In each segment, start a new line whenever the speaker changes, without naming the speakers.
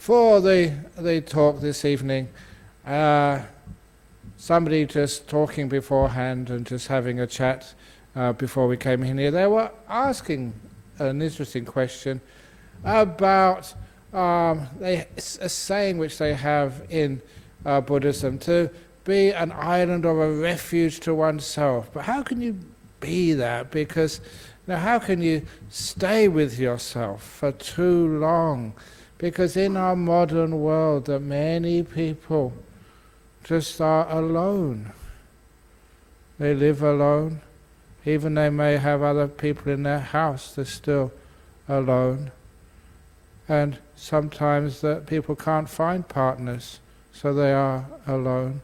before the talk this evening, somebody just talking beforehand and just having a chat before we came in here, they were asking an interesting question about a saying which they have in Buddhism, to be an island or a refuge to oneself. But how can you be that? Because how can you stay with yourself for too long? Because in our modern world, that many people just are alone. They live alone. Even they may have other people in their house, they're still alone. And sometimes that people can't find partners, so they are alone.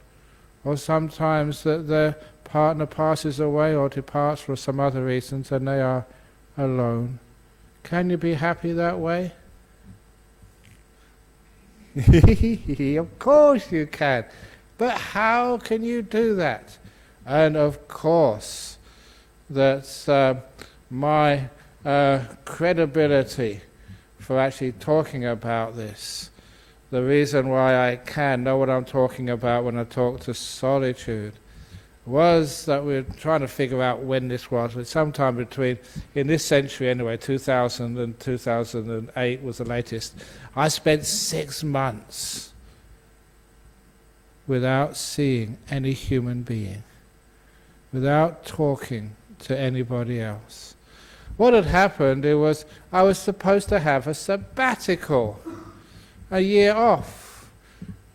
Or sometimes that their partner passes away or departs for some other reasons and they are alone. Can you be happy that way? Of course you can. But how can you do that? And of course, that's my credibility for actually talking about this. The reason why I can know what I'm talking about when I talk to solitude was that we're trying to figure out when this was. It's sometime between, in this century anyway, 2000 and 2008 was the latest. I spent 6 months without seeing any human being, without talking to anybody else. What had happened, it was I was supposed to have a sabbatical, a year off.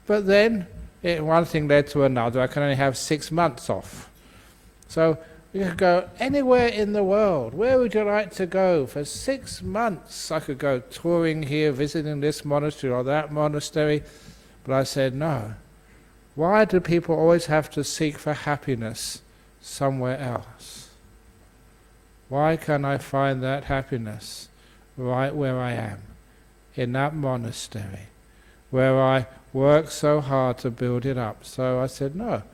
But then one thing led to another. I can only have 6 months off. So you could go anywhere in the world. Where would you like to go? For 6 months I could go touring here, visiting this monastery or that monastery. But I said, no. Why do people always have to seek for happiness somewhere else? Why can't I find that happiness right where I am, in that monastery, where I worked so hard to build it up? So I said, no,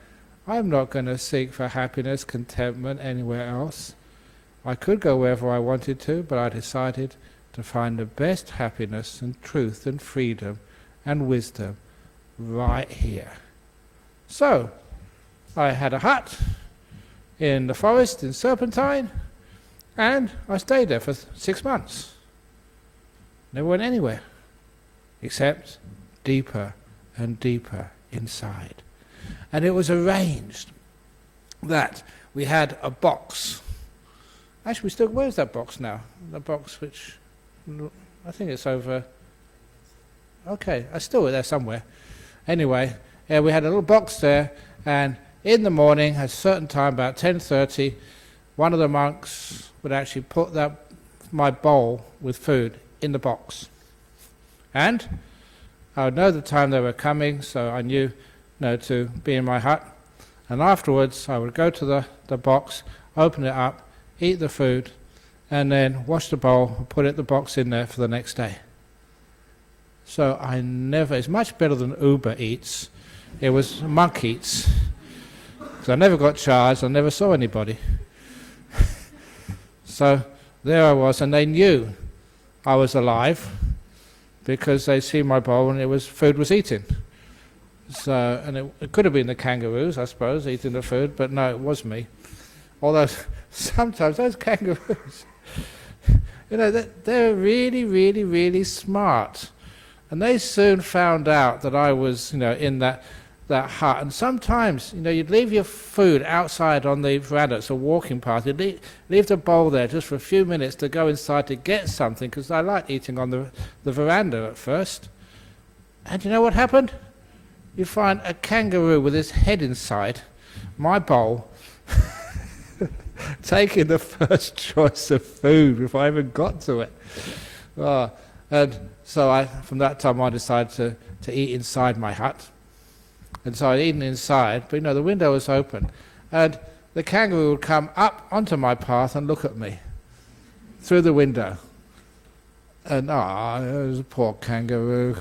I'm not going to seek for happiness, contentment anywhere else. I could go wherever I wanted to, but I decided to find the best happiness and truth and freedom and wisdom right here. So I had a hut in the forest in Serpentine, and I stayed there for 6 months. Never went anywhere, except deeper and deeper inside. And it was arranged that we had a box. Actually, where's that box now? The box which, I think it's over, okay, it's still there somewhere. Anyway, we had a little box there, and in the morning, at a certain time, about 10:30, one of the monks would actually put my bowl with food in the box. And I would know the time they were coming, so I knew to be in my hut. And afterwards I would go to the box, open it up, eat the food, and then wash the bowl and put the box in there for the next day. So it's much better than Uber Eats. It was Monk Eats. So I never got charged, I never saw anybody. So there I was, and they knew I was alive because they see my bowl and food was eaten. So, and it could have been the kangaroos, I suppose, eating the food, but no, it was me. Although sometimes those kangaroos, they're really, really, really smart. And they soon found out that I was, in that hut. And sometimes, you'd leave your food outside on the veranda, it's a walking path. You'd leave the bowl there just for a few minutes to go inside to get something, because I liked eating on the veranda at first. And you know what happened? You find a kangaroo with his head inside my bowl, taking the first choice of food before I even got to it. And so from that time I decided to eat inside my hut. And so I'd eaten inside, but the window was open. And the kangaroo would come up onto my path and look at me through the window. And it was a poor kangaroo.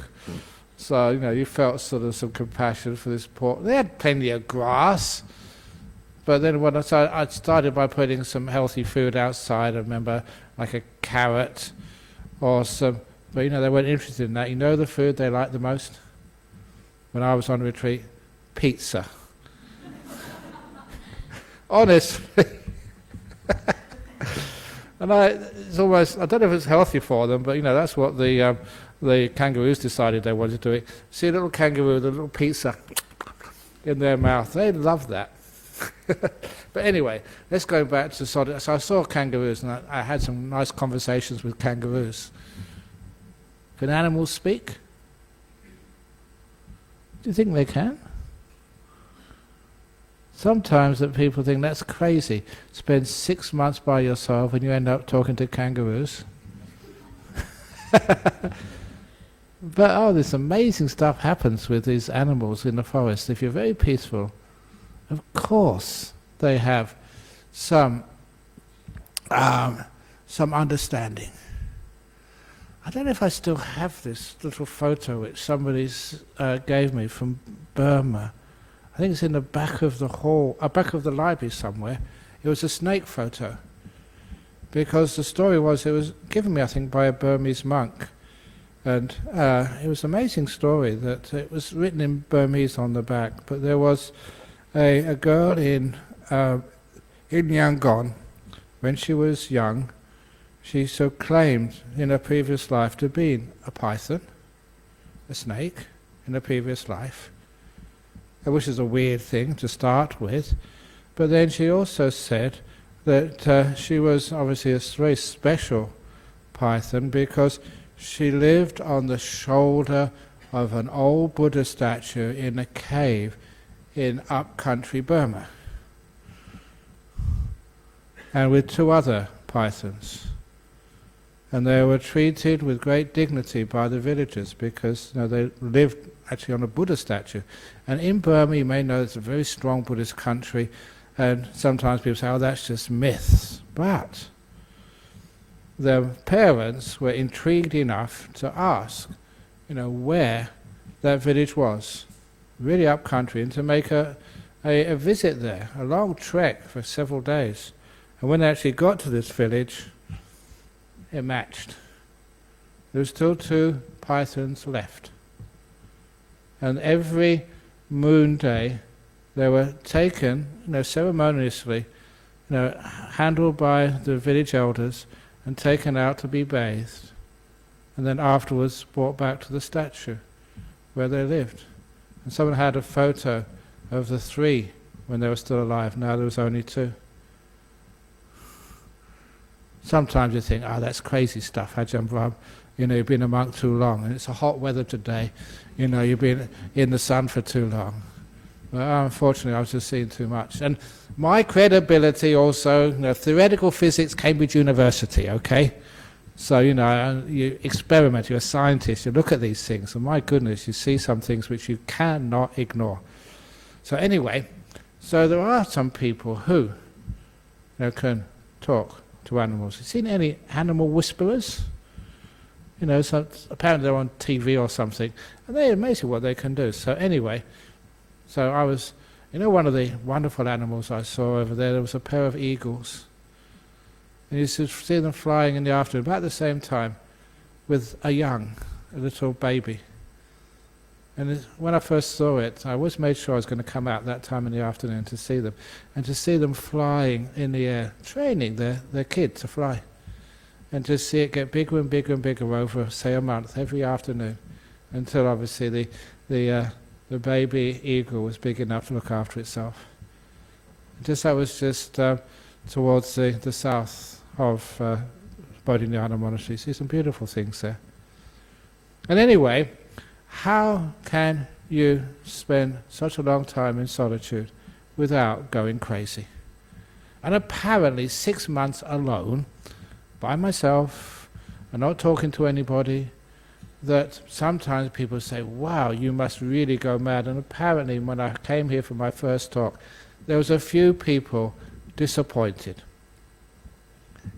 So, you felt sort of some compassion for this poor... They had plenty of grass. But then I started by putting some healthy food outside. I remember like a carrot or some But they weren't interested in that. You know the food they liked the most? When I was on retreat? Pizza. Honestly. And it's almost, I don't know if it's healthy for them, but that's what the kangaroos decided they wanted to do. See a little kangaroo with a little pizza in their mouth. They love that. But anyway, let's go back to so I saw kangaroos, and I had some nice conversations with kangaroos. Can animals speak? Do you think they can? Sometimes that people think that's crazy. Spend 6 months by yourself and you end up talking to kangaroos. But this amazing stuff happens with these animals in the forest. If you're very peaceful, of course they have some understanding. I don't know if I still have this little photo which somebody gave me from Burma. I think it's in the back of the hall, back of the library somewhere. It was a snake photo. Because the story was, it was given me, I think, by a Burmese monk. And it was an amazing story that it was written in Burmese on the back. But there was a girl in Yangon, when she was young, she so claimed in her previous life to be a python, a snake, in a previous life, which is a weird thing to start with. But then she also said that she was obviously a very special python because she lived on the shoulder of an old Buddha statue in a cave in up-country Burma, and with 2 other pythons. And they were treated with great dignity by the villagers because they lived actually on a Buddha statue. And in Burma, you may know it's a very strong Buddhist country, and sometimes people say, oh, that's just myths. But the parents were intrigued enough to ask, where that village was, really up country, and to make a visit there, a long trek for several days. And when they actually got to this village, it matched. There were still 2 pythons left. And every moon day, they were taken, ceremoniously, handled by the village elders and taken out to be bathed, and then afterwards brought back to the statue where they lived. And someone had a photo of the 3 when they were still alive. Now there was only 2. Sometimes you think, that's crazy stuff, Ajahn Brahm. You've been a monk too long, and it's a hot weather today. You've been in the sun for too long. But unfortunately, I was just seeing too much. And my credibility also, theoretical physics, Cambridge University, okay? So, you experiment, you're a scientist, you look at these things, and my goodness, you see some things which you cannot ignore. So anyway, there are some people who can talk to animals. You seen any animal whisperers? So apparently they're on TV or something, and they're amazing what they can do. So anyway, I was, one of the wonderful animals I saw over there was a pair of eagles. And you used to see them flying in the afternoon, about the same time, with a little baby. And when I first saw it, I always made sure I was going to come out that time in the afternoon to see them. And to see them flying in the air, training their kid to fly. And to see it get bigger and bigger and bigger over, say, a month, every afternoon, until obviously the baby eagle was big enough to look after itself. That was just towards the south of Bodhinyana Monastery. See some beautiful things there. And anyway, how can you spend such a long time in solitude without going crazy? And apparently 6 months alone, by myself, and not talking to anybody, that sometimes people say, wow, you must really go mad. And apparently when I came here for my first talk, there was a few people disappointed.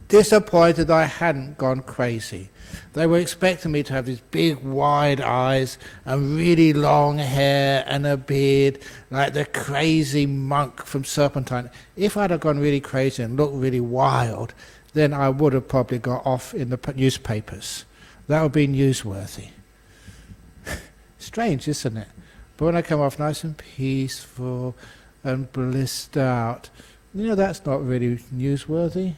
Disappointed I hadn't gone crazy. They were expecting me to have these big wide eyes and really long hair and a beard, like the crazy monk from Serpentine. If I'd have gone really crazy and looked really wild, then I would have probably got off in the newspapers. That would be newsworthy. Strange, isn't it? But when I come off nice and peaceful and blissed out, that's not really newsworthy.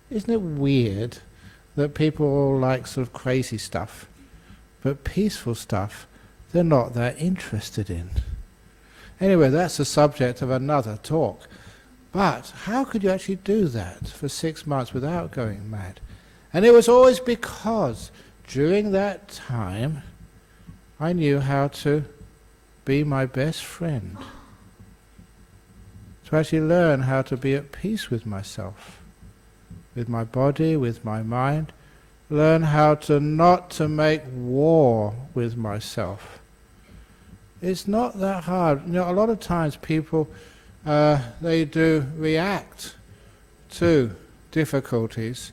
Isn't it weird that people all like sort of crazy stuff, but peaceful stuff they're not that interested in? Anyway, that's the subject of another talk. But how could you actually do that for 6 months without going mad? And it was always because during that time I knew how to be my best friend, to actually learn how to be at peace with myself, with my body, with my mind, learn how to not to make war with myself. It's not that hard. A lot of times people, they do react to difficulties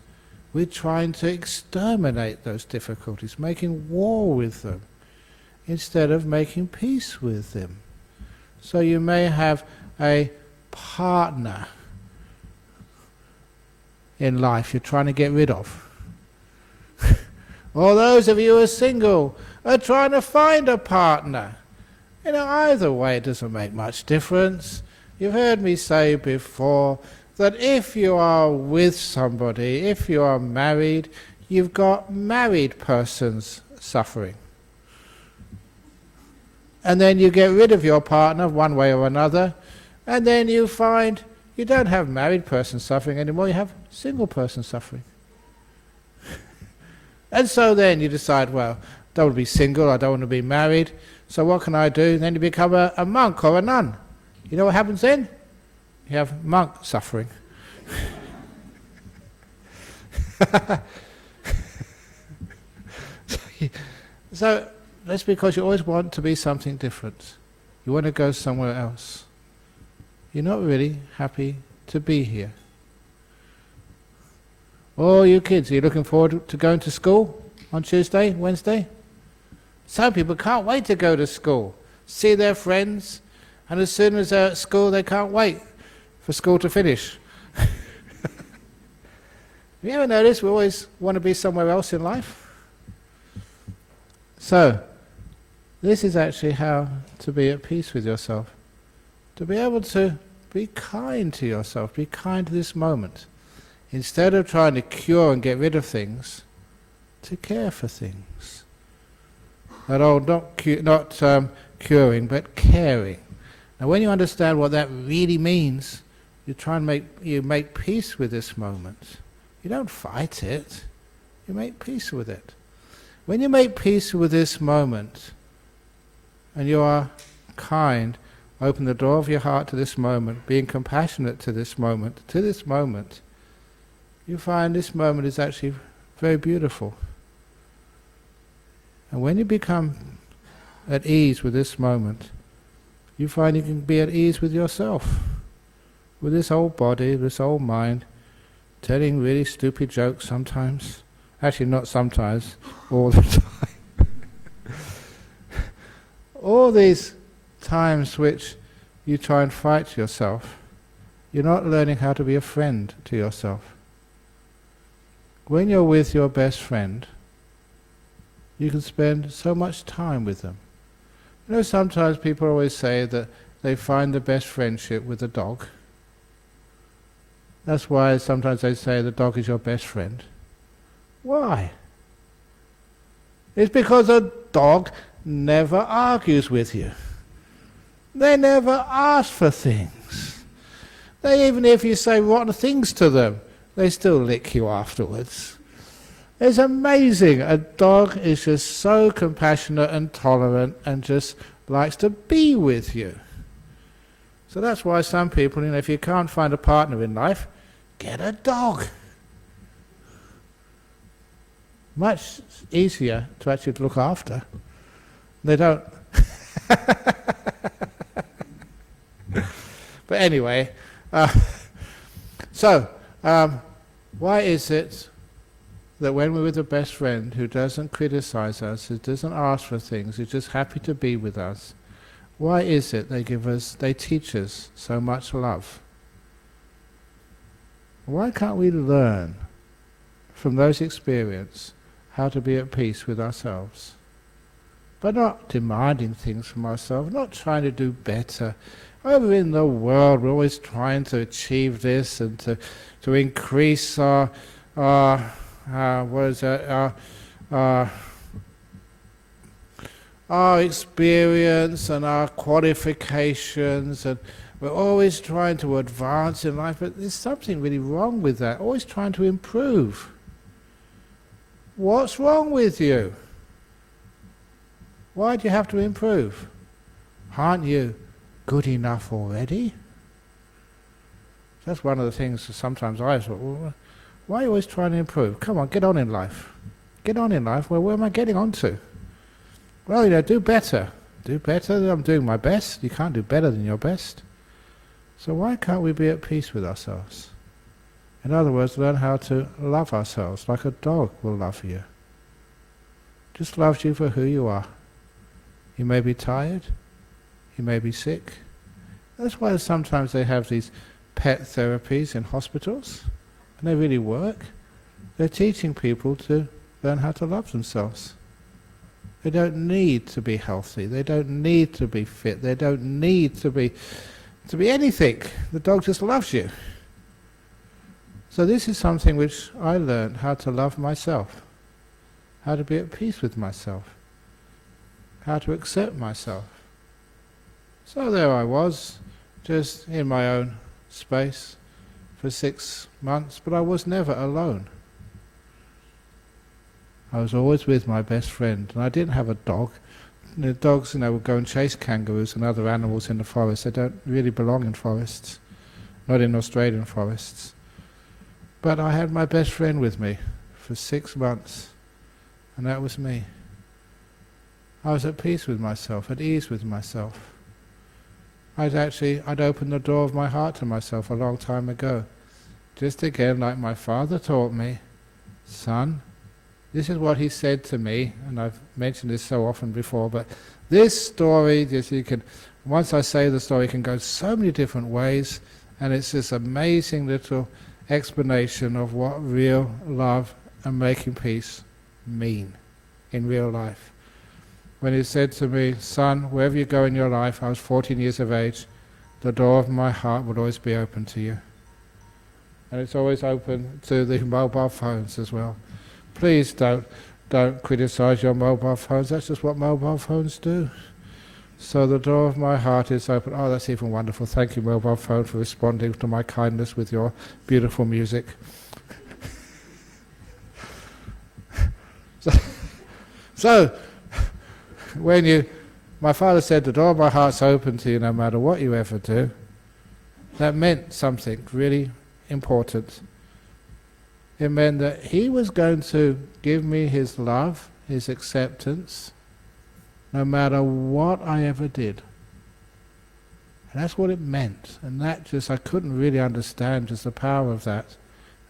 with trying to exterminate those difficulties, making war with them, instead of making peace with them. So you may have a partner in life you're trying to get rid of. Or those of you who are single are trying to find a partner. Either way it doesn't make much difference. You've heard me say before that if you are with somebody, if you are married, you've got married persons suffering. And then you get rid of your partner one way or another, and then you find you don't have married person suffering anymore, you have single person suffering. And so then you decide, well, I don't want to be single, I don't want to be married, so what can I do? Then you become a monk or a nun. You know what happens then? You have monk suffering. So that's because you always want to be something different. You want to go somewhere else. You're not really happy to be here. Oh, you kids, are you looking forward to going to school on Tuesday, Wednesday? Some people can't wait to go to school, see their friends, and as soon as they're at school they can't wait for school to finish. Have you ever noticed we always want to be somewhere else in life? So, this is actually how to be at peace with yourself. To be able to be kind to yourself, be kind to this moment. Instead of trying to cure and get rid of things, to care for things. Not curing, but caring. Now when you understand what that really means, you try and make peace with this moment. You don't fight it, you make peace with it. When you make peace with this moment, and you are kind, open the door of your heart to this moment, being compassionate to this moment, you find this moment is actually very beautiful. And when you become at ease with this moment, you find you can be at ease with yourself, with this old body, this old mind, telling really stupid jokes sometimes. Actually not sometimes, all the time. All these times which you try and fight yourself, you're not learning how to be a friend to yourself. When you're with your best friend, you can spend so much time with them. Sometimes people always say that they find the best friendship with a dog. That's why sometimes they say the dog is your best friend. Why? It's because a dog never argues with you. They never ask for things. Even if you say rotten things to them, they still lick you afterwards. It's amazing. A dog is just so compassionate and tolerant and just likes to be with you. So that's why some people, if you can't find a partner in life, get a dog. Much easier to actually look after. They don't. But anyway, why is it that when we're with a best friend who doesn't criticize us, who doesn't ask for things, who's just happy to be with us, why is it they teach us so much love? Why can't we learn from those experiences how to be at peace with ourselves. But not demanding things from ourselves, not trying to do better. Over in the world, we're always trying to achieve this and to increase our experience and our qualifications, and we're always trying to advance in life, but there's something really wrong with that, always trying to improve. What's wrong with you? Why do you have to improve? Aren't you good enough already? That's one of the things that sometimes I thought, well, why are you always trying to improve? Come on, get on in life. Get on in life. Well, where am I getting on to? Well, do better. Do better. I'm doing my best. You can't do better than your best. So why can't we be at peace with ourselves? In other words, learn how to love ourselves like a dog will love you. Just loves you for who you are. You may be tired. You may be sick. That's why sometimes they have these pet therapies in hospitals, and they really work. They're teaching people to learn how to love themselves. They don't need to be healthy. They don't need to be fit. They don't need to be anything. The dog just loves you. So this is something which I learned, how to love myself, how to be at peace with myself, how to accept myself. So there I was, just in my own space for 6 months, but I was never alone. I was always with my best friend, and I didn't have a dog. The dogs, would go and chase kangaroos and other animals in the forest. They don't really belong in forests, not in Australian forests. But I had my best friend with me for 6 months, and that was me. I was at peace with myself, at ease with myself. I'd opened the door of my heart to myself a long time ago. Just again, like my father taught me, son, this is what he said to me, and I've mentioned this so often before, but this story, once I say the story, it can go so many different ways, and it's this amazing little explanation of what real love and making peace mean in real life. When he said to me, son, wherever you go in your life, I was 14 years of age, the door of my heart will always be open to you. And it's always open to the mobile phones as well. Please don't criticize your mobile phones, that's just what mobile phones do. So the door of my heart is open. Oh, that's even wonderful. Thank you, mobile phone, for responding to my kindness with your beautiful music. So my father said, the door of my heart's open to you no matter what you ever do, that meant something really important. It meant that he was going to give me his love, his acceptance, no matter what I ever did. And that's what it meant. And that I couldn't really understand just the power of that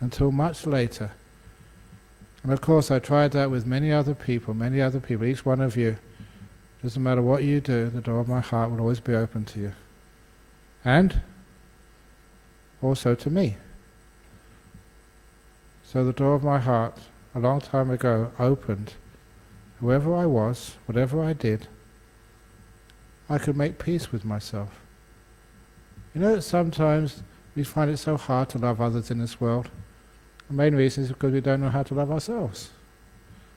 until much later. And of course I tried that with many other people, each one of you. Doesn't matter what you do, the door of my heart will always be open to you. And also to me. So the door of my heart, a long time ago, opened. Whoever I was, whatever I did, I could make peace with myself. That sometimes we find it so hard to love others in this world. The main reason is because we don't know how to love ourselves.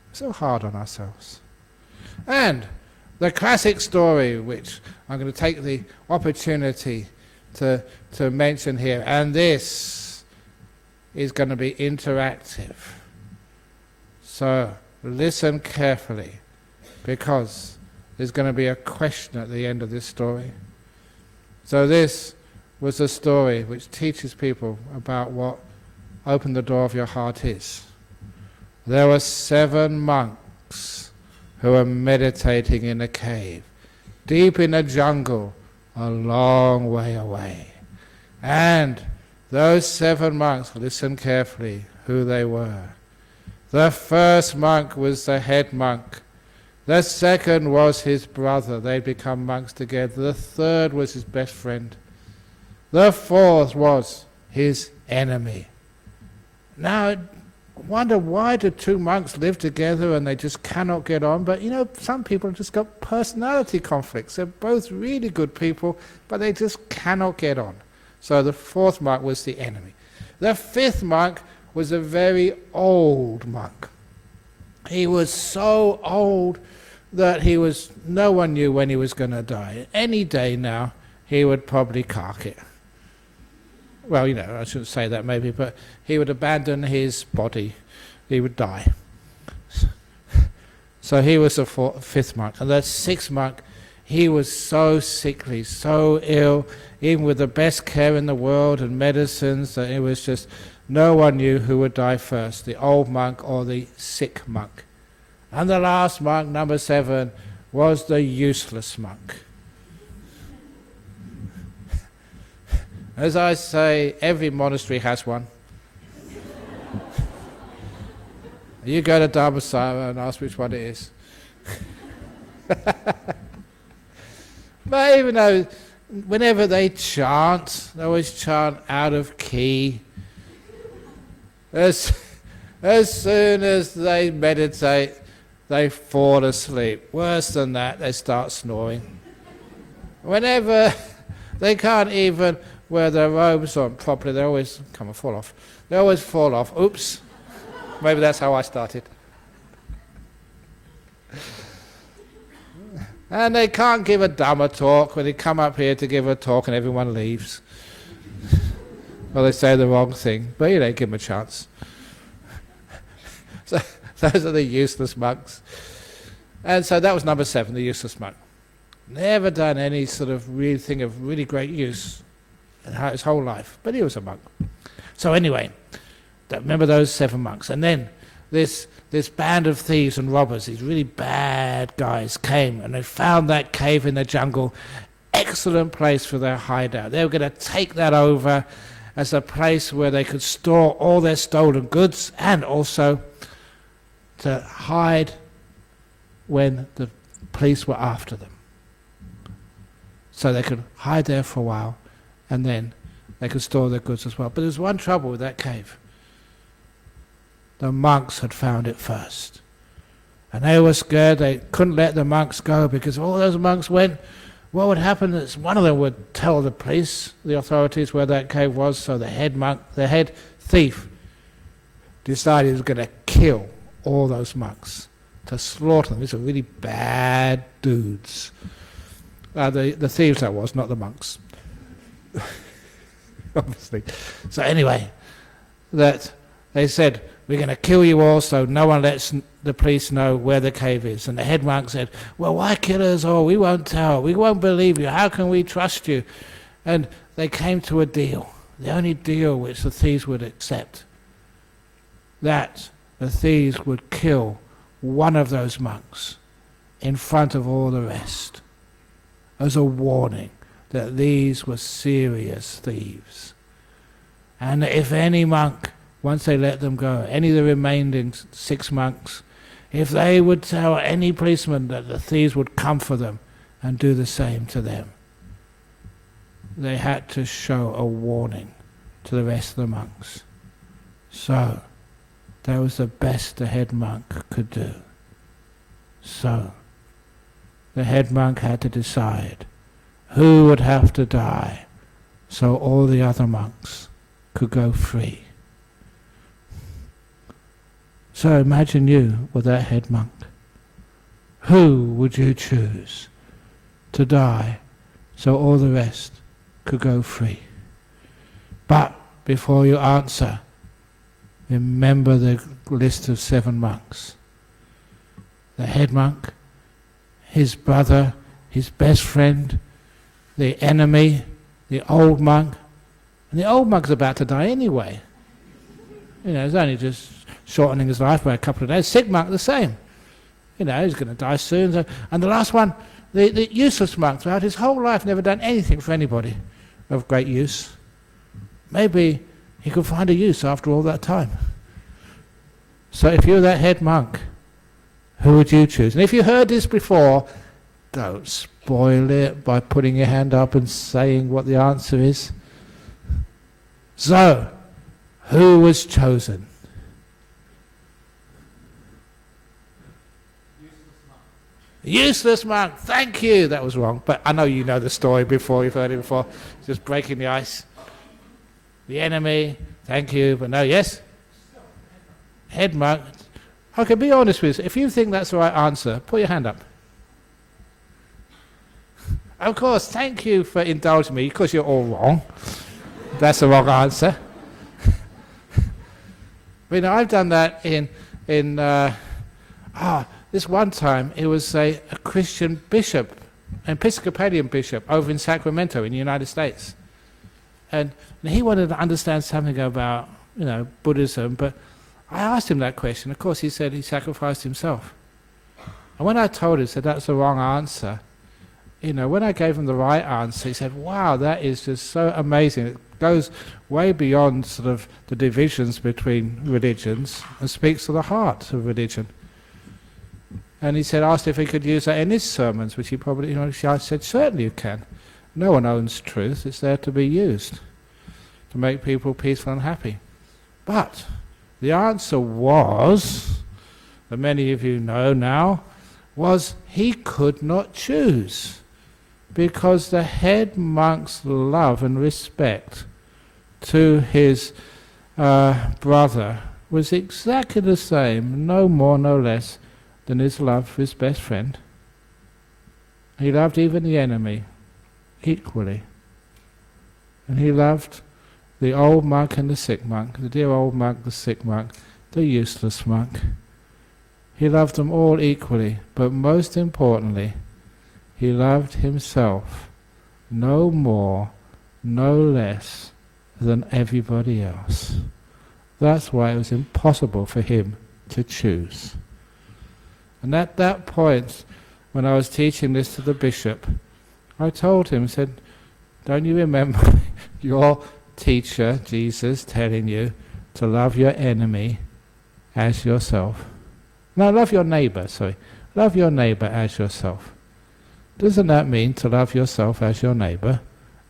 We're so hard on ourselves. And the classic story, which I'm going to take the opportunity to mention here, and this is going to be interactive. So listen carefully, because there's going to be a question at the end of this story. So this was a story which teaches people about what open the door of your heart is. There were 7 monks who were meditating in a cave, deep in a jungle, a long way away. And those 7 monks, listen carefully who they were. The first monk was the head monk. The second was his brother. They'd become monks together. The third was his best friend. The fourth was his enemy. Now, wonder why do two monks live together and they just cannot get on. But some people have just got personality conflicts. They're both really good people, but they just cannot get on. So the fourth monk was the enemy. The fifth monk was a very old monk. He was so old that no one knew when he was going to die. Any day now, he would probably cark it. Well, I shouldn't say that maybe, but he would abandon his body. He would die. So he was the fifth monk. And the sixth monk, he was so sickly, so ill, even with the best care in the world and medicines, that it was just no one knew who would die first, the old monk or the sick monk. And the last monk, number 7, was the useless monk. As I say, every monastery has one. You go to Dhammaloka and ask which one it is. But even though, whenever they chant, they always chant out of key. As soon as they meditate, they fall asleep. Worse than that, they start snoring. Whenever they can't even wear their robes on properly, they always fall off. They always fall off. Oops. Maybe that's how I started. And they can't give a Dhamma talk when they come up here to give a talk and everyone leaves. Well, they say the wrong thing, but give them a chance. So those are the useless monks. And so that was number 7, the useless monk. Never done any sort of real thing of really great use in his whole life, but he was a monk. So anyway, remember those 7 monks. And then this band of thieves and robbers, these really bad guys, came and they found that cave in the jungle. Excellent place for their hideout. They were going to take that over as a place where they could store all their stolen goods and also to hide when the police were after them. So they could hide there for a while and then they could store their goods as well. But there's one trouble with that cave. The monks had found it first. And they were scared. They couldn't let the monks go because if all those monks went, what would happen is one of them would tell the police, the authorities, where that cave was. So the head monk, the head thief, decided he was going to kill all those monks, to slaughter them. These were really bad dudes. The thieves, that was, not the monks. Obviously. So anyway, that they said, we're going to kill you all so no one lets the police know where the cave is. And the head monk said, well, why kill us all? We won't tell. We won't believe you. How can we trust you? And they came to a deal, the only deal which the thieves would accept, that the thieves would kill one of those monks in front of all the rest as a warning that these were serious thieves. And if any monk, once they let them go, any of the remaining 6 monks, if they would tell any policeman that the thieves would come for them and do the same to them, they had to show a warning to the rest of the monks. So that was the best the head monk could do. So the head monk had to decide who would have to die so all the other monks could go free. So imagine you were that head monk. Who would you choose to die so all the rest could go free? But before you answer, remember the list of 7 monks. The head monk, his brother, his best friend, the enemy, the old monk. And the old monk's about to die anyway. He's only just shortening his life by a couple of days. Sick monk, the same. He's going to die soon. And the last one, the useless monk, throughout his whole life, never done anything for anybody of great use. Maybe he could find a use after all that time. So if you're that head monk, who would you choose? And if you heard this before, don't spoil it by putting your hand up and saying what the answer is. So, who was chosen? Useless monk, thank you. That was wrong, but I know you know the story before, you've heard it before. Just breaking the ice. The enemy, thank you, but no, yes? Head monk. Okay, be honest with us. If you think that's the right answer, put your hand up. Of course, thank you for indulging me, because you're all wrong. That's the wrong answer. But, you know, I've done that this one time, it was a Christian bishop, an Episcopalian bishop over in Sacramento in the United States. And he wanted to understand something about, you know, Buddhism, but I asked him that question. Of course, he said he sacrificed himself. And when I told him, said that's the wrong answer, you know, when I gave him the right answer, he said, wow, that is just so amazing. It goes way beyond sort of the divisions between religions and speaks to the heart of religion. And he said, asked if he could use that in his sermons, which he probably, you know, I said, certainly you can. No one owns truth, it's there to be used, to make people peaceful and happy. But the answer was, that many of you know now, was he could not choose, because the head monk's love and respect to his brother was exactly the same, no more, no less, than his love for his best friend. He loved even the enemy equally. And he loved the old monk and the sick monk, the dear old monk, the sick monk, the useless monk. He loved them all equally, but most importantly, he loved himself no more, no less than everybody else. That's why it was impossible for him to choose. And at that point, when I was teaching this to the bishop, I told him, said, don't you remember your teacher, Jesus, telling you to love your enemy as yourself? No, love your neighbor, sorry. Love your neighbor as yourself. Doesn't that mean to love yourself as your neighbor?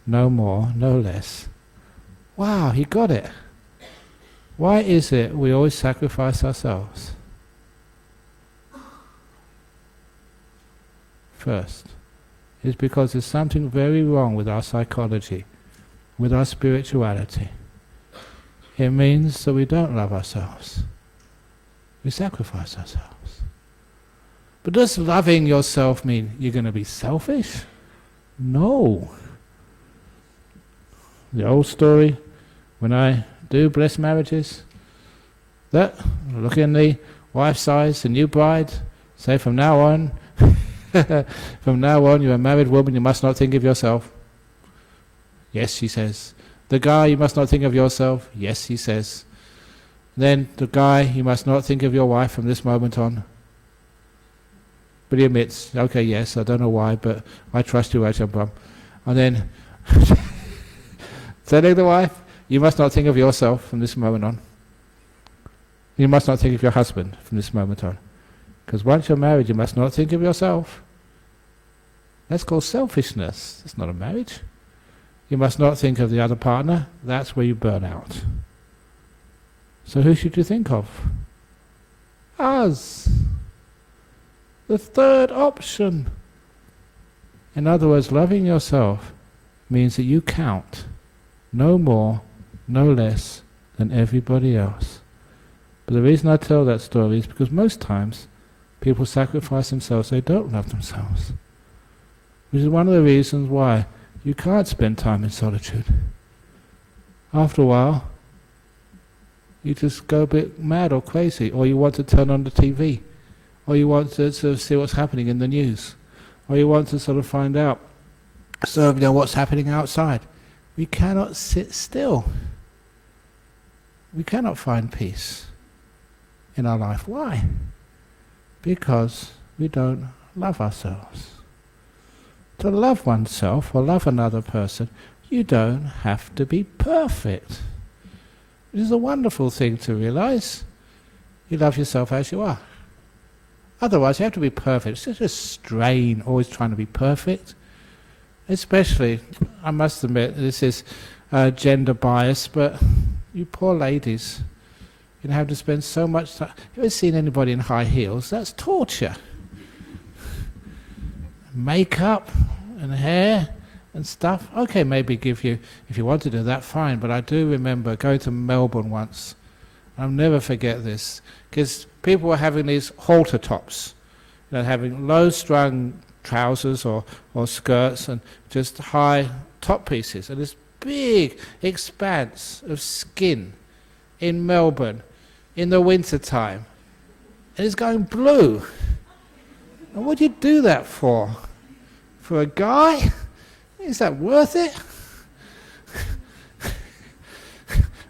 No more, no less. Wow, he got it. Why is it we always sacrifice ourselves? First, is because there's something very wrong with our psychology, with our spirituality. It means that we don't love ourselves. We sacrifice ourselves. But does loving yourself mean you're going to be selfish? No. The old story, when I do bless marriages, that look in the wife's eyes, the new bride, say from now on, from now on you're a married woman, you must not think of yourself. Yes, she says. The guy, you must not think of yourself. Yes, he says. Then the guy, you must not think of your wife from this moment on. But he admits, okay, yes, I don't know why, but I trust you, Ajahn Brahm. And then telling the wife, you must not think of yourself from this moment on. You must not think of your husband from this moment on. Because once you're married, you must not think of yourself. That's called selfishness. That's not a marriage. You must not think of the other partner. That's where you burn out. So who should you think of? Us. The third option. In other words, loving yourself means that you count no more, no less than everybody else. But the reason I tell that story is because most times people sacrifice themselves, they don't love themselves. Which is one of the reasons why you can't spend time in solitude. After a while, you just go a bit mad or crazy, or you want to turn on the TV, or you want to sort of see what's happening in the news, or you want to sort of find out what's happening outside. We cannot sit still. We cannot find peace in our life. Why? Because we don't love ourselves. To love oneself or love another person, you don't have to be perfect. It is a wonderful thing to realize. You love yourself as you are. Otherwise you have to be perfect. It's such a strain, always trying to be perfect. Especially, I must admit, this is gender bias, but you poor ladies, you have to spend so much time. Have you ever seen anybody in high heels? That's torture. makeup and hair and stuff. Okay, maybe give you, if you want to do that, fine. But I do remember going to Melbourne once. I'll never forget this, because people were having these halter tops, having low-strung trousers or skirts and just high top pieces, and this big expanse of skin in Melbourne in the winter time, and it's going blue. And what do you do that for? For a guy? Is that worth it?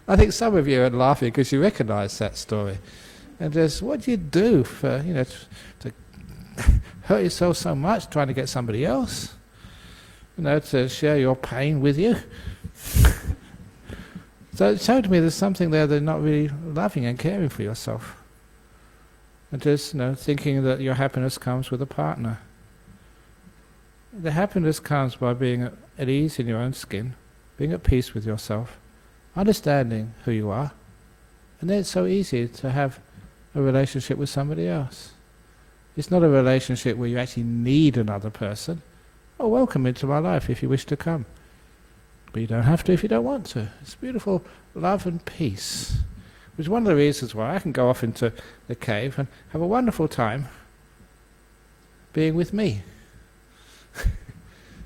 I think some of you are laughing because you recognise that story. And just, what do you do for, to hurt yourself so much trying to get somebody else, to share your pain with you? So it showed me there's something there they're not really loving and caring for yourself. And just, thinking that your happiness comes with a partner. The happiness comes by being at ease in your own skin, being at peace with yourself, understanding who you are, and then it's so easy to have a relationship with somebody else. It's not a relationship where you actually need another person. Oh, welcome into my life if you wish to come. But you don't have to if you don't want to. It's beautiful love and peace, which is one of the reasons why I can go off into the cave and have a wonderful time being with me.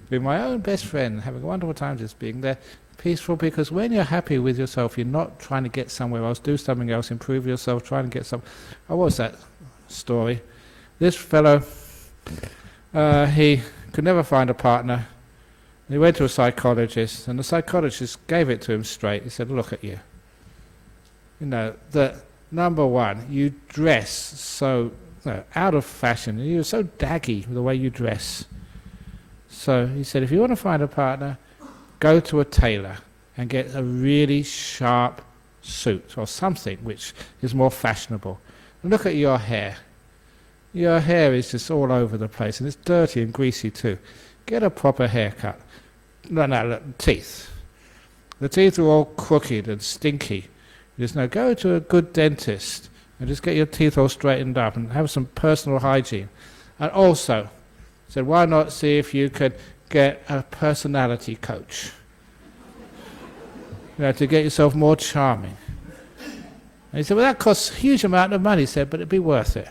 Being my own best friend, having a wonderful time just being there, peaceful, because when you're happy with yourself, you're not trying to get somewhere else, do something else, improve yourself, trying to get some... what was that story? This fellow, he could never find a partner. He went to a psychologist, and the psychologist gave it to him straight. He said, look at you. That number one, you dress so out of fashion. You're so daggy with the way you dress. So he said, if you want to find a partner, go to a tailor and get a really sharp suit or something which is more fashionable. And look at your hair. Your hair is just all over the place, and it's dirty and greasy too. Get a proper haircut. No, teeth. The teeth are all crooked and stinky. You just go to a good dentist and just get your teeth all straightened up and have some personal hygiene. And also, said, why not see if you could get a personality coach? To get yourself more charming. And he said, well, that costs a huge amount of money. He said, but it'd be worth it.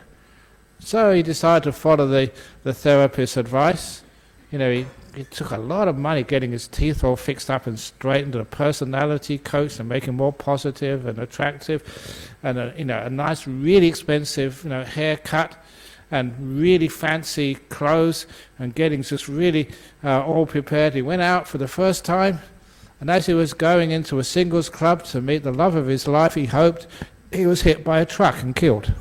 So he decided to follow the therapist's advice. He took a lot of money getting his teeth all fixed up and straightened, and a personality coach and make him more positive and attractive, and a nice, really expensive haircut, and really fancy clothes, and getting just really all prepared. He went out for the first time, and as he was going into a singles club to meet the love of his life, he hoped, he was hit by a truck and killed.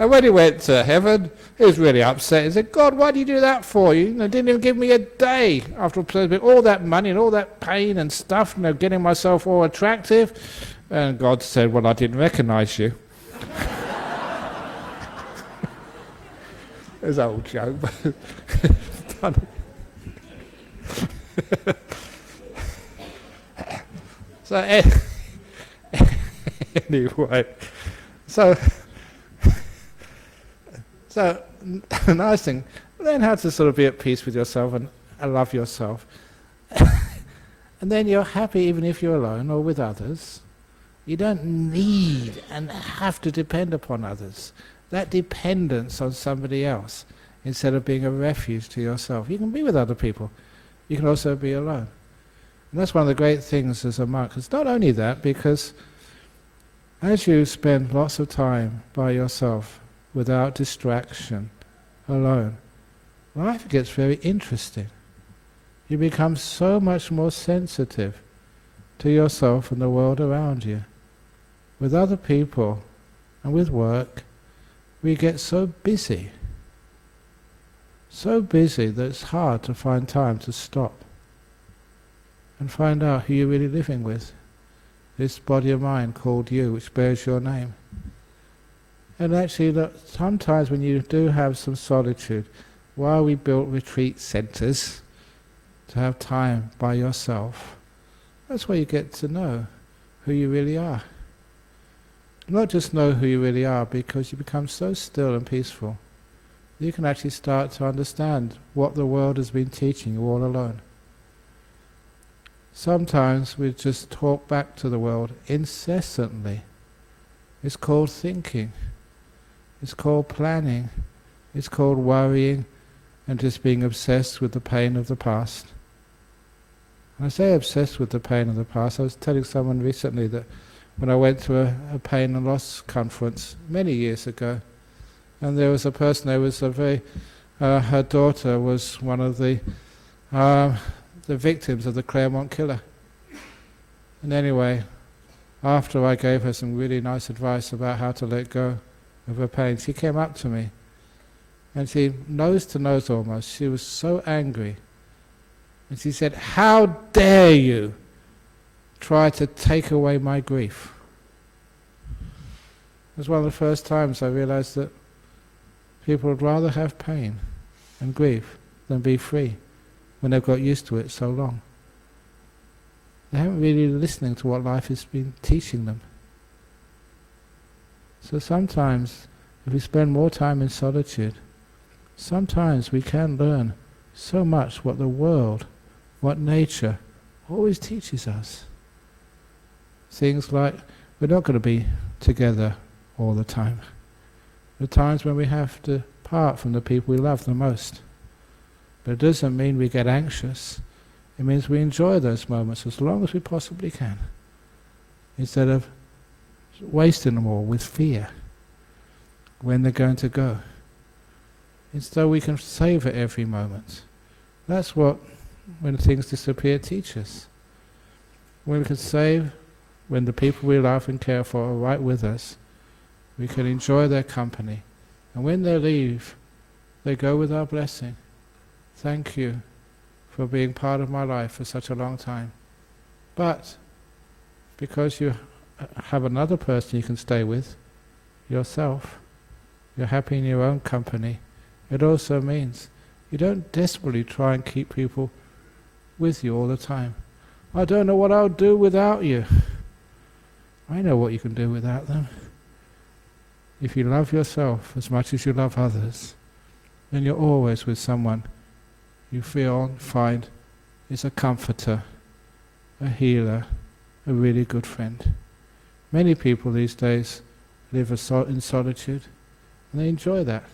And when he went to heaven, he was really upset. He said, God, why did you do that for? You didn't even give me a day after all that money and all that pain and stuff, getting myself all attractive. And God said, well, I didn't recognize you. It's an old joke. So anyway, so the nice thing, learn how to sort of be at peace with yourself and love yourself. And then you're happy even if you're alone or with others. You don't need and have to depend upon others. That dependence on somebody else, instead of being a refuge to yourself. You can be with other people. You can also be alone. And that's one of the great things as a monk. It's not only that, because as you spend lots of time by yourself, without distraction, alone, life gets very interesting. You become so much more sensitive to yourself and the world around you. With other people and with work, we get so busy that it's hard to find time to stop and find out who you're really living with. This body of mind called you, which bears your name. And actually, look, sometimes when you do have some solitude, while we built retreat centres to have time by yourself, that's where you get to know who you really are. not just know who you really are, because you become so still and peaceful, you can actually start to understand what the world has been teaching you all alone. Sometimes we just talk back to the world incessantly. It's called thinking. It's called planning. It's called worrying and just being obsessed with the pain of the past. When I say obsessed with the pain of the past, I was telling someone recently that when I went to a pain and loss conference many years ago, and there was a person, there was a very, her daughter was one of the victims of the Claremont killer. And anyway, after I gave her some really nice advice about how to let go of her pain, she came up to me, and she, nose to nose almost, she was so angry. And she said, "How dare you try to take away my grief?" It was one of the first times I realized that people would rather have pain and grief than be free when they've got used to it so long. They haven't really been listening to what life has been teaching them. So sometimes, if we spend more time in solitude, sometimes we can learn so much what the world, what nature always teaches us. Things like, we're not going to be together all the time. There are times when we have to part from the people we love the most. But it doesn't mean we get anxious. It means we enjoy those moments as long as we possibly can, instead of wasting them all with fear when they're going to go. Instead we can savor every moment. That's what, when things disappear, teaches. When we can save, when the people we love and care for are right with us, we can enjoy their company. And when they leave, they go with our blessing. Thank you for being part of my life for such a long time. But because you have another person you can stay with, yourself, you're happy in your own company, it also means you don't desperately try and keep people with you all the time. I don't know what I'll do without you. I know what you can do without them. If you love yourself as much as you love others, then you're always with someone you find is a comforter, a healer, a really good friend. Many people these days live in solitude, and they enjoy that.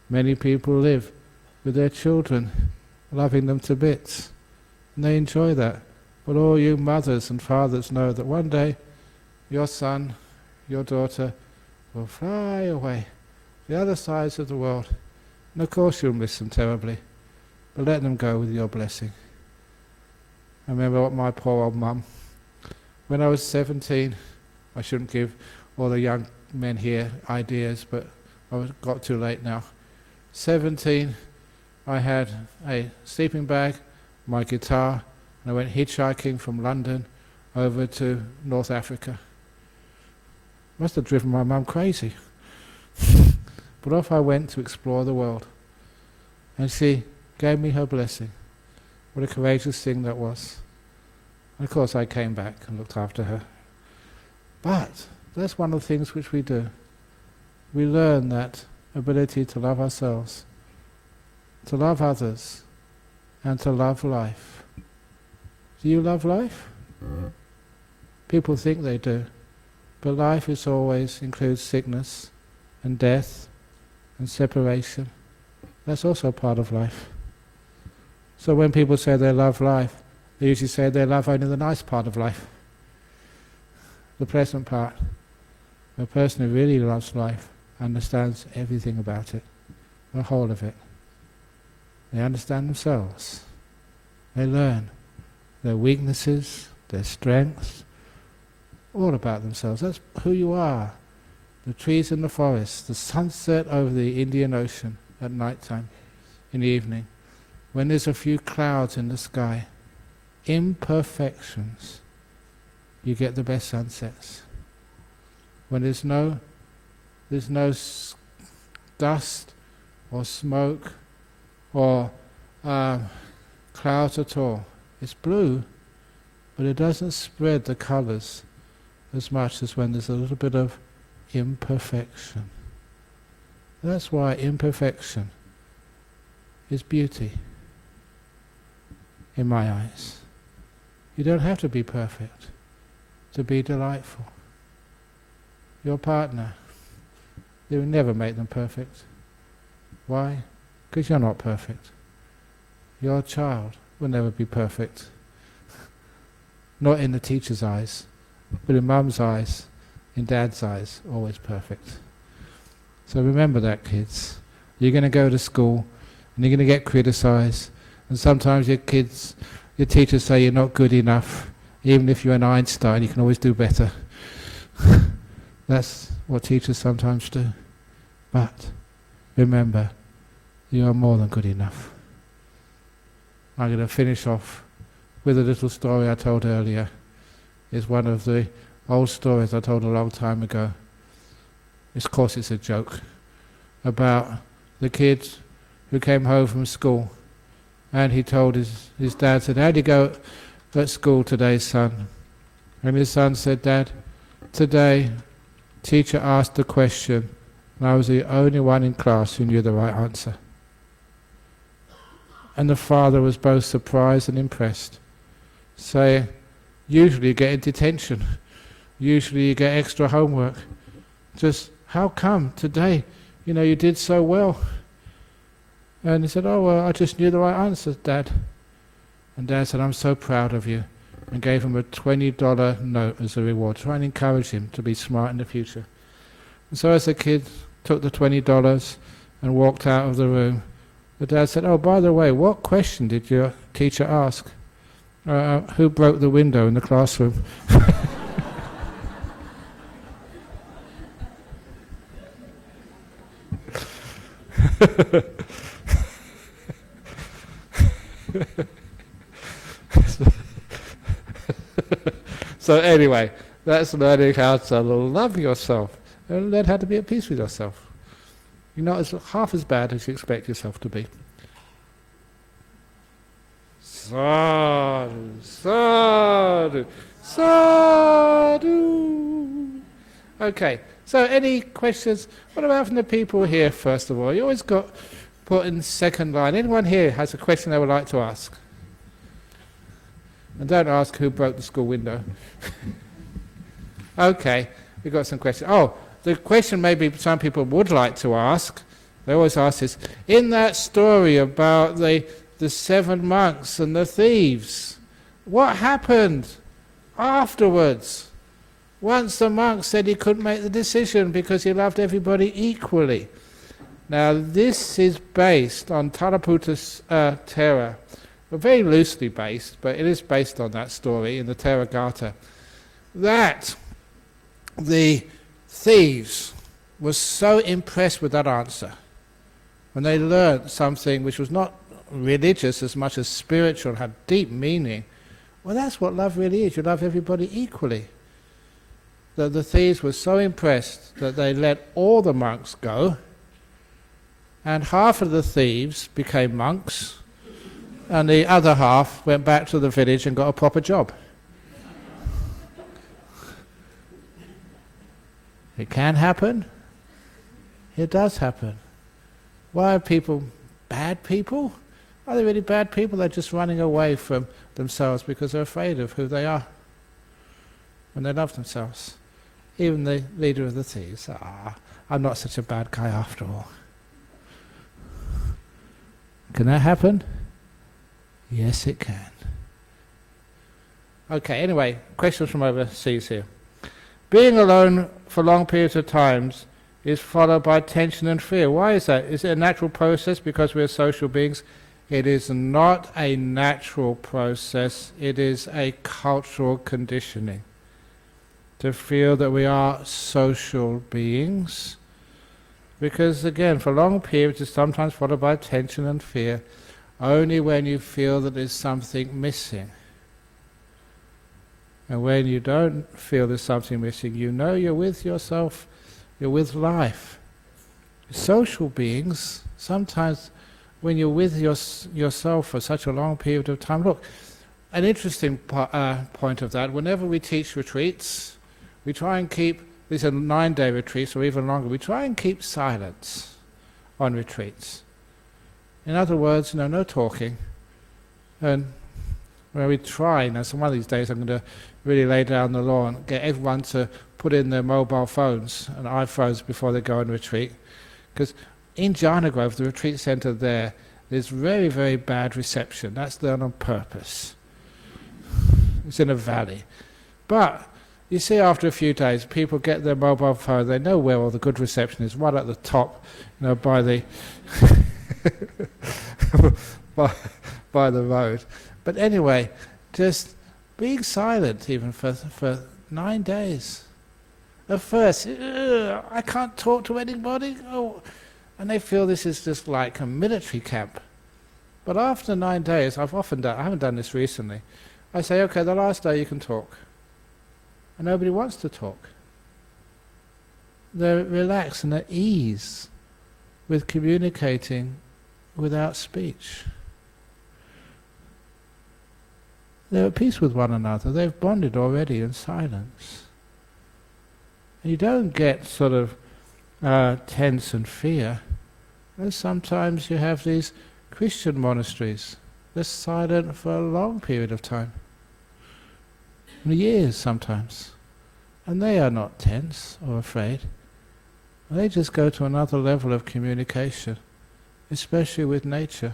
Many people live with their children, loving them to bits, and they enjoy that. But all you mothers and fathers know that one day your son, your daughter will fly away to the other sides of the world. And of course you'll miss them terribly, but let them go with your blessing. I remember what my poor old mum, when I was 17, I shouldn't give all the young men here ideas, but I got too late now. 17, I had a sleeping bag, my guitar, and I went hitchhiking from London over to North Africa. Must have driven my mum crazy. But off I went to explore the world. And she gave me her blessing. What a courageous thing that was. And of course I came back and looked after her. But that's one of the things which we do. We learn that ability to love ourselves, to love others, and to love life. Do you love life? People think they do. But life is always includes sickness and death and separation. That's also part of life. So when people say they love life, they usually say they love only the nice part of life, the pleasant part. The person who really loves life understands everything about it, the whole of it. They understand themselves. They learn their weaknesses, their strengths, all about themselves. That's who you are. The trees in the forest, the sunset over the Indian Ocean at night time, in the evening, when there's a few clouds in the sky, imperfections, you get the best sunsets. When there's no dust or smoke or clouds at all, it's blue, but it doesn't spread the colours as much as when there's a little bit of imperfection. That's why imperfection is beauty in my eyes. You don't have to be perfect to be delightful. Your partner, you will never make them perfect. Why? Because you're not perfect. Your child will never be perfect. Not in the teacher's eyes, but in mum's eyes, in dad's eyes, always perfect. So remember that, kids. You're going to go to school and you're going to get criticized, and sometimes your teachers say you're not good enough. Even if you're an Einstein, you can always do better. That's what teachers sometimes do. But remember, you are more than good enough. I'm going to finish off with a little story I told earlier. It's one of the old stories I told a long time ago. Of course it's a joke, about the kid who came home from school, and he told his dad, said, "How'd you go at school today, son?" And his son said, "Dad, today teacher asked a question and I was the only one in class who knew the right answer." And the father was both surprised and impressed, saying, "Usually you get in detention, usually you get extra homework. Just how come today, you did so well?" And he said, "Oh, well, I just knew the right answer, Dad." And Dad said, "I'm so proud of you," and gave him a $20 note as a reward, trying to encourage him to be smart in the future. And so as the kid took the $20 and walked out of the room, the dad said, "Oh, by the way, what question did your teacher ask? Who broke the window in the classroom?" So anyway, that's learning how to love yourself and learn how to be at peace with yourself. You're not half as bad as you expect yourself to be. Sadhu, sadhu, sadhu. Okay, so any questions? What about from the people here, first of all? You always got put in second line. Anyone here has a question they would like to ask? And don't ask who broke the school window. Okay, we've got some questions. Oh, the question maybe some people would like to ask, they always ask this, in that story about the 7 monks and the thieves, what happened afterwards? Once the monk said he couldn't make the decision because he loved everybody equally. Now this is based on Thanaputta's Thera. Well, very loosely based, but it is based on that story in the Theragatha. That the thieves were so impressed with that answer when they learnt something which was not religious as much as spiritual, had deep meaning. Well, that's what love really is. You love everybody equally. That the thieves were so impressed that they let all the monks go, and half of the thieves became monks, and the other half went back to the village and got a proper job. It can happen. It does happen. Why are people bad people? Are they really bad people? They're just running away from themselves because they're afraid of who they are. And they love themselves. Even the leader of the thieves, I'm not such a bad guy after all. Can that happen? Yes, it can. Okay, anyway, questions from overseas here. Being alone for long periods of times is followed by tension and fear. Why is that? Is it a natural process because we're social beings? It is not a natural process. It is a cultural conditioning to feel that we are social beings. Because again, for long periods it's sometimes followed by tension and fear. Only when you feel that there's something missing. And when you don't feel there's something missing, you know you're with yourself, you're with life. Social beings, sometimes when you're with yourself for such a long period of time, look, an interesting point of that, whenever we teach retreats, we try and keep, these are 9-day retreats or even longer, we try and keep silence on retreats. In other words, no talking. And where we try, so one of these days I'm going to really lay down the law and get everyone to put in their mobile phones and iPhones before they go on retreat. Because in Jhana Grove, the retreat centre there's very, very bad reception. That's done on purpose. It's in a valley. But you see, after a few days, people get their mobile phone, they know where all the good reception is, right at the top, by the by the road. But anyway, just being silent even for 9 days. At first, I can't talk to anybody. And they feel this is just like a military camp. But after 9 days, I haven't done this recently, I say, okay, the last day you can talk. And nobody wants to talk. They're relaxed and at ease with communicating without speech. They're at peace with one another. They've bonded already in silence. And you don't get sort of tense and fear. And sometimes you have these Christian monasteries. They're silent for a long period of time. Years sometimes. And they are not tense or afraid. They just go to another level of communication, especially with nature.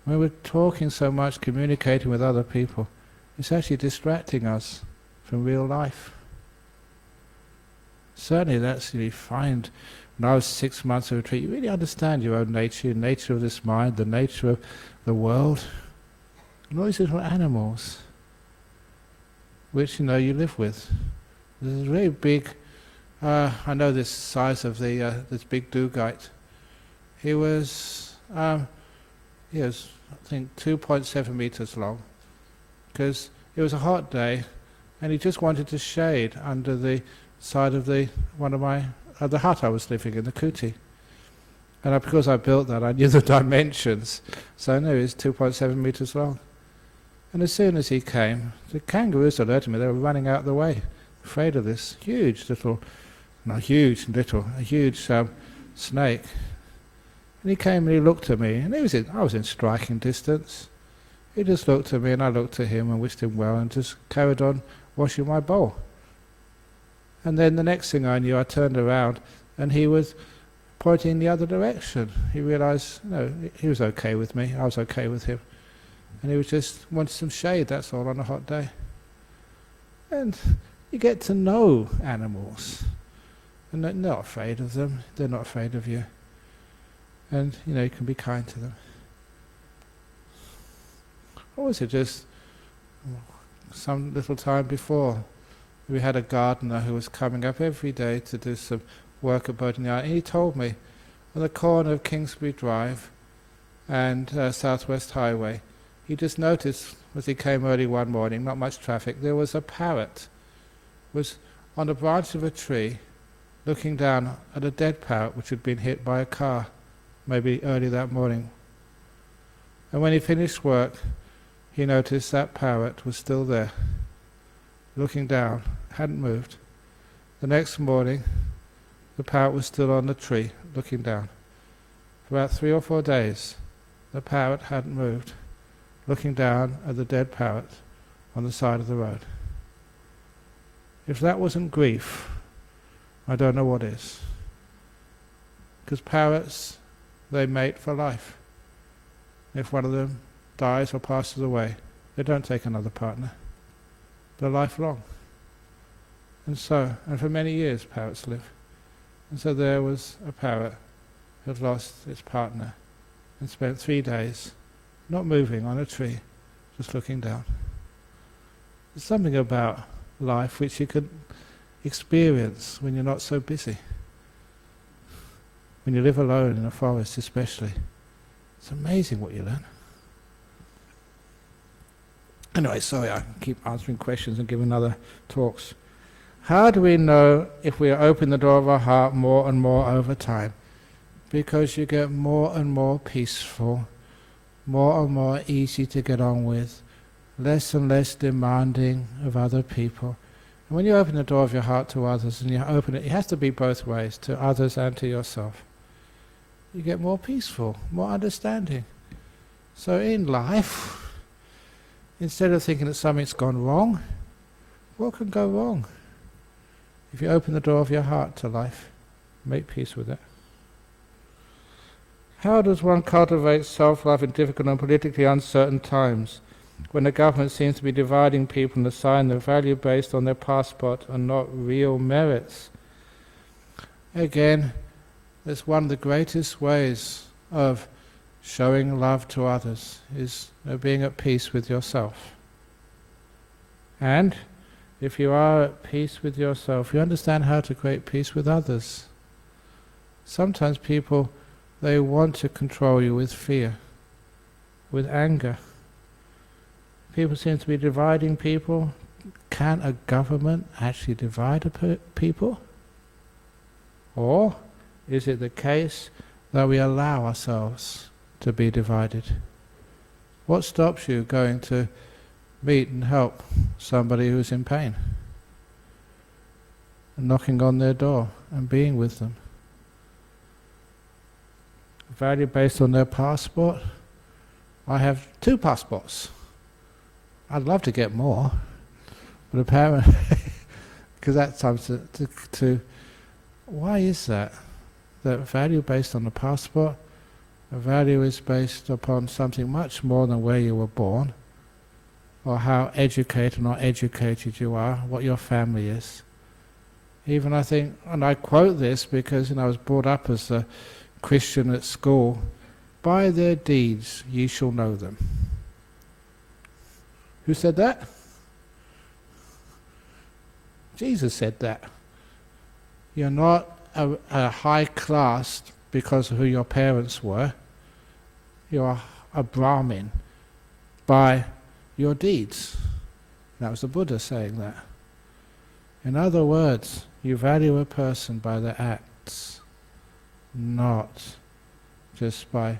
When we're talking so much, communicating with other people, it's actually distracting us from real life. Certainly that's you find when I was 6 months of retreat, you really understand your own nature, the nature of this mind, the nature of the world, and all these little animals which you live with. There's a very big, I know this size of this big dugite. He was I think 2.7 meters long, because it was a hot day and he just wanted to shade under the side of the hut I was living in, the kuti. And because I built that, I knew the dimensions, so I knew it was 2.7 meters long. And as soon as he came, the kangaroos alerted me. They were running out of the way, afraid of this huge snake. And he came and he looked at me, and I was in striking distance. He just looked at me and I looked at him and wished him well and just carried on washing my bowl. And then the next thing I knew, I turned around and he was pointing in the other direction. He realised, he was okay with me, I was okay with him. And he was just wanted some shade, that's all, on a hot day. And you get to know animals. And they're not afraid of them, they're not afraid of you. And you can be kind to them. Or was it just some little time before, we had a gardener who was coming up every day to do some work at Bodhi, and he told me, on the corner of Kingsbury Drive and Southwest Highway, he just noticed as he came early one morning, not much traffic, there was a parrot, was on a branch of a tree, looking down at a dead parrot which had been hit by a car, maybe early that morning. And when he finished work, he noticed that parrot was still there, looking down, hadn't moved. The next morning, the parrot was still on the tree, looking down. For about 3 or 4 days, the parrot hadn't moved, looking down at the dead parrot on the side of the road. If that wasn't grief, I don't know what is. Because parrots, they mate for life. If one of them dies or passes away, they don't take another partner. They're lifelong. And for many years parrots live. And so there was a parrot who had lost its partner and spent 3 days not moving on a tree, just looking down. There's something about life which you could experience when you're not so busy. When you live alone in a forest especially. It's amazing what you learn. Anyway, sorry, I keep answering questions and giving other talks. How do we know if we open the door of our heart more and more over time? Because you get more and more peaceful, more and more easy to get on with, less and less demanding of other people. And when you open the door of your heart to others, and you open it has to be both ways, to others and to yourself, you get more peaceful, more understanding. So in life, instead of thinking that something's gone wrong, what can go wrong? If you open the door of your heart to life, make peace with it. How does one cultivate self-love in difficult and politically uncertain times, when the government seems to be dividing people and assigning their value based on their passport and not real merits? Again, that's one of the greatest ways of showing love to others, is being at peace with yourself. And if you are at peace with yourself, you understand how to create peace with others. Sometimes people, they want to control you with fear, with anger. People seem to be dividing people. Can a government actually divide people? Or is it the case that we allow ourselves to be divided? What stops you going to meet and help somebody who's in pain, and knocking on their door and being with them? Value based on their passport. I have 2 passports. I'd love to get more, but apparently, because that comes to why is that? That value based on the passport, a value is based upon something much more than where you were born, or how educated or not educated you are, what your family is. Even I think, and I quote this because I was brought up as a Christian at school, by their deeds ye shall know them. Who said that? Jesus said that. You're not a high class because of who your parents were. You're a Brahmin by your deeds. That was the Buddha saying that. In other words, you value a person by their acts, not just by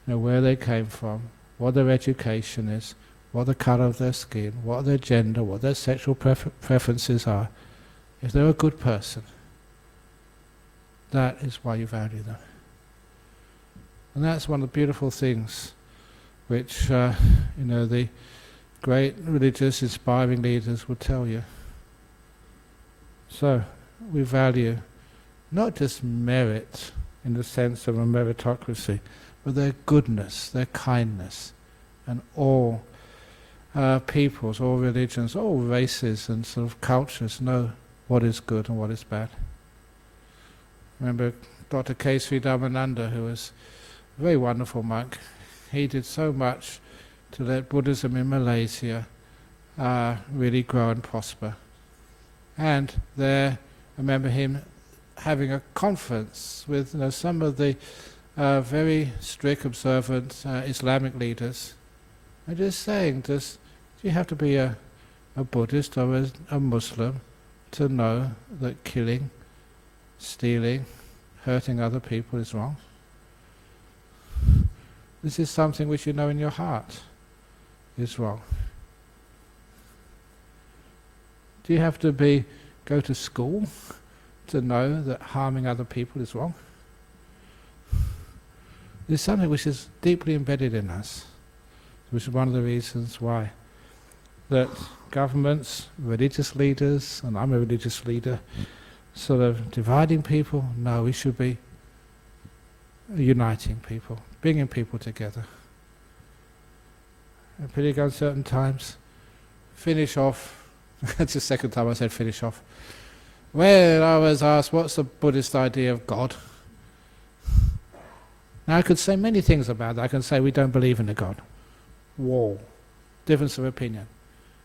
where they came from, what their education is, what the colour of their skin, what their gender, what their sexual preferences are. If they're a good person, that is why you value them. And that's one of the beautiful things which the great religious inspiring leaders will tell you. So we value not just merit in the sense of a meritocracy, but their goodness, their kindness, and all peoples, all religions, all races and sort of cultures know what is good and what is bad. Remember Dr. Kesri Dhammananda, who was a very wonderful monk. He did so much to let Buddhism in Malaysia really grow and prosper. And there, I remember him having a conference with some of the very strict, observant Islamic leaders, and just saying, do you have to be a Buddhist or a Muslim to know that killing, stealing, hurting other people is wrong? This is something which you know in your heart is wrong. Do you have to go to school to know that harming other people is wrong? It's something which is deeply embedded in us, which is one of the reasons why that governments, religious leaders, and I'm a religious leader, sort of dividing people. No, we should be uniting people, bringing people together. In pretty uncertain times, finish off. That's the second time I said finish off. When I was asked, what's the Buddhist idea of God? Now I could say many things about that. I can say we don't believe in a God. Whoa. Difference of opinion.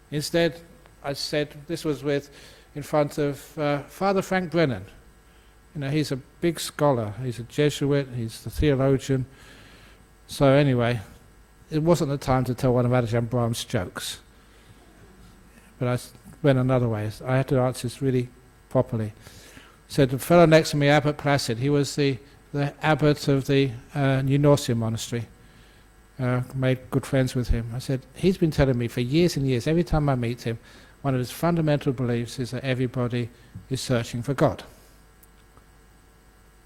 Instead, I said, this was in front of Father Frank Brennan. He's a big scholar. He's a Jesuit. He's a theologian. So anyway, it wasn't the time to tell one of Ajahn Brahm's jokes. But I went another way. I had to answer this really properly. So the fellow next to me, Abbot Placid, he was the abbot of the New Norcia monastery. Made good friends with him. I said, he's been telling me for years and years, every time I meet him, one of his fundamental beliefs is that everybody is searching for God.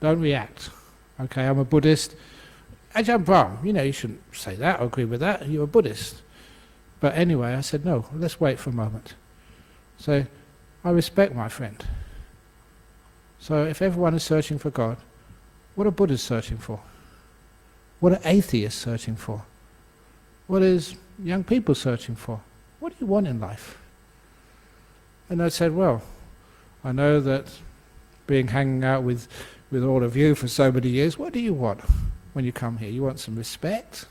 Don't react. Okay, I'm a Buddhist. Ajahn Brahm, you shouldn't say that or agree with that. You're a Buddhist. But anyway, I said, no, let's wait for a moment. So, I respect my friend. So if everyone is searching for God, what are Buddhists searching for? What are atheists searching for? What is young people searching for? What do you want in life? And I said, well, I know that hanging out with all of you for so many years, what do you want when you come here? You want some respect,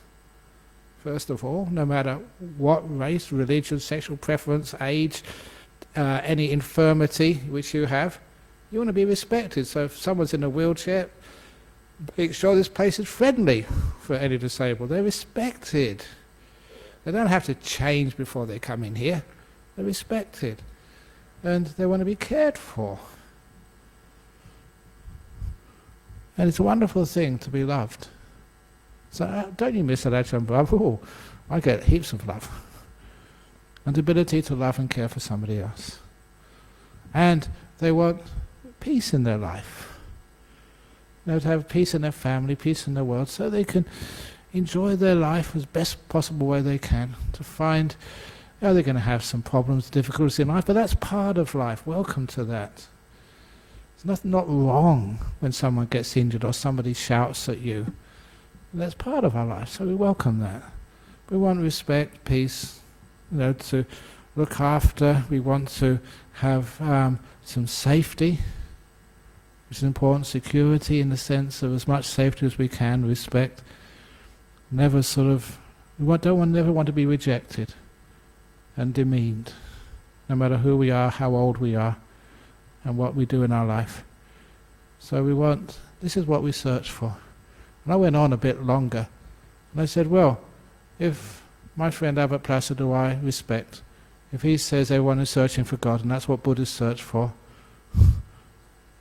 first of all, no matter what race, religion, sexual preference, age, any infirmity which you have. You want to be respected. So if someone's in a wheelchair, make sure this place is friendly for any disabled. They're respected. They don't have to change before they come in here. They're respected. And they want to be cared for. And it's a wonderful thing to be loved. So don't you miss that, Ajahn Brahm? Oh, I get heaps of love. And the ability to love and care for somebody else. And they want peace in their life. To have peace in their family, peace in their world, so they can enjoy their life as best possible way they can, to find, they're going to have some problems, difficulties in life, but that's part of life. Welcome to that. There's not wrong when someone gets injured or somebody shouts at you. That's part of our life, so we welcome that. We want respect, peace, to look after. We want to have some safety, which is important, security in the sense of as much safety as we can, respect. Never never want to be rejected and demeaned, no matter who we are, how old we are, and what we do in our life. So this is what we search for. And I went on a bit longer, and I said, well, if my friend Abbot Placer, who I respect, if he says everyone is searching for God, and that's what Buddhists search for,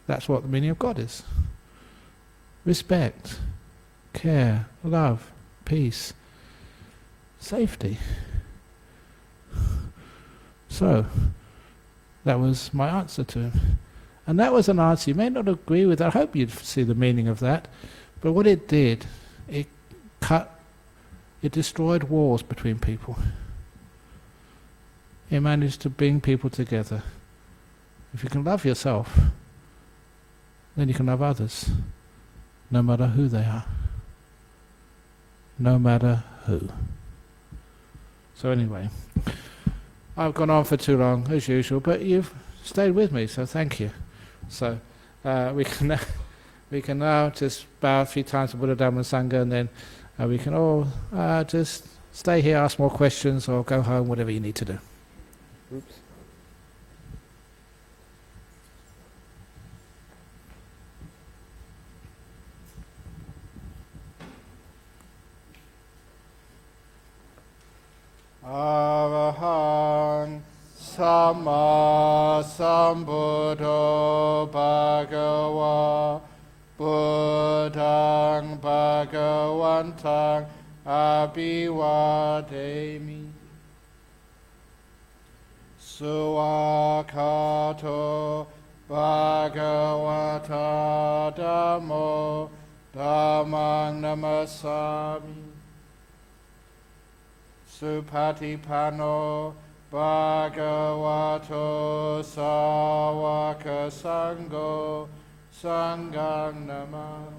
that's what the meaning of God is. Respect, care, love, peace, safety. So, that was my answer to him. And that was an answer. You may not agree with that. I hope you'd see the meaning of that. But what it did, it destroyed walls between people. It managed to bring people together. If you can love yourself, then you can love others, no matter who they are. No matter who. So anyway, I've gone on for too long, as usual, but you've stayed with me, so thank you. So we can now just bow a few times to Buddha, Dhamma, and Sangha, and then we can all just stay here, ask more questions, or go home, whatever you need to do. Oops. Arahang Samma Sambuddho Bhagava Buddhang Bhagavantang Abhivademi Suakato Bhagavata Dhammo Dhammang Namasami Supatipano Bhagavato Sawaka Sangho Sanghang Namah.